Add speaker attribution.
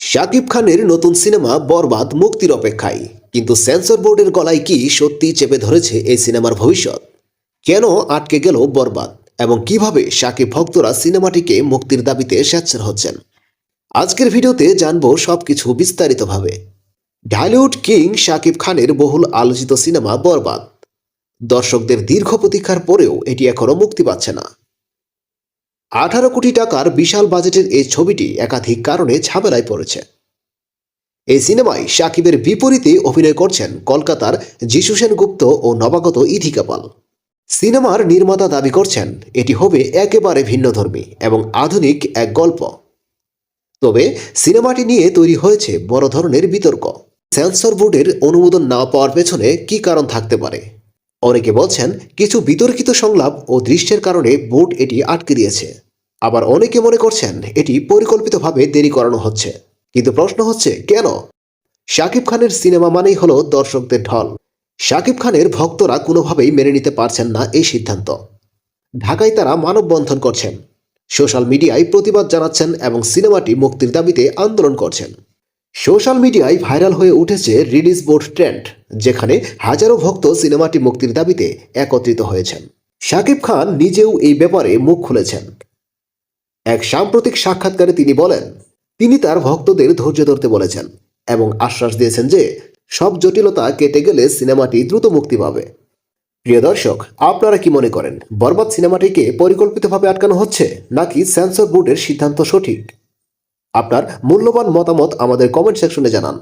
Speaker 1: শাকিব খানের নতুন সিনেমা বরবাদ মুক্তির অপেক্ষায়, কিন্তু সেন্সর বোর্ডের গলায় কি সত্যি চেপে ধরেছে এই সিনেমার ভবিষ্যৎ? কেন আটকে গেল বরবাদ এবং কিভাবে শাকিব ভক্তরা সিনেমাটিকে মুক্তির দাবিতে সোচ্চার হচ্ছেন? আজকের ভিডিওতে জানবো সবকিছু বিস্তারিতভাবে। ঢালিউড কিং শাকিব খানের বহুল আলোচিত সিনেমা বরবাদ দর্শকদের দীর্ঘ প্রতীক্ষার পরেও এটি এখনো মুক্তি পাচ্ছে না। 18 কোটি টাকার বিশাল বাজেটের এই ছবিটি একাধিক কারণে ঝামেলায় পড়েছে। এই সিনেমায় শাকিবের বিপরীতে অভিনয় করছেন কলকাতার যিশু সেনগুপ্ত ও নবাগত ইথিকা পাল। সিনেমার নির্মাতা দাবি করছেন এটি হবে একেবারে ভিন্নধর্মী এবং আধুনিক এক গল্প। তবে সিনেমাটি নিয়ে তৈরি হয়েছে বড় ধরনের বিতর্ক। সেন্সর বোর্ডের অনুমোদন না পাওয়ার পেছনে কী কারণ থাকতে পারে? অনেকে বলছেন কিছু বিতর্কিত সংলাপ ও দৃশ্যের কারণে বোর্ড এটি আটকে দিয়েছে। আবার অনেকে মনে করছেন এটি পরিকল্পিতভাবে দেরি করানো হচ্ছে। কিন্তু প্রশ্ন হচ্ছে কেন? শাকিব খানের সিনেমা মানেই হলো দর্শকদের ঢল। শাকিব খানের ভক্তরা কোনোভাবেই মেনে নিতে পারছেন না এই সিদ্ধান্ত। ঢাকায় তারা মানববন্ধন করছেন, সোশ্যাল মিডিয়ায় প্রতিবাদ জানাচ্ছেন এবং সিনেমাটি মুক্তির দাবিতে আন্দোলন করছেন। সোশ্যাল মিডিয়ায় ভাইরাল হয়ে উঠেছে রিলিজ বোর্ড ট্রেন্ড, যেখানে হাজারো ভক্ত সিনেমাটি মুক্তির দাবিতে একত্রিত হয়েছেন। শাকিব খান নিজেও এই ব্যাপারে মুখ খুলেছেন। এক সাম্প্রতিক সাক্ষাৎকারে তিনি বলেন, তিনি তার ভক্তদের ধৈর্য ধরতে বলেছেন এবং আশ্বাস দিয়েছেন যে সব জটিলতা কেটে গেলে সিনেমাটি দ্রুত মুক্তি পাবে। প্রিয় দর্শক, আপনারা কি মনে করেন বরবাদ সিনেমাটিকে পরিকল্পিতভাবে আটকানো হচ্ছে নাকি সেন্সর বোর্ডের সিদ্ধান্ত সঠিক? আপনার মূল্যবান মতামত আমাদের কমেন্ট সেকশনে জানান।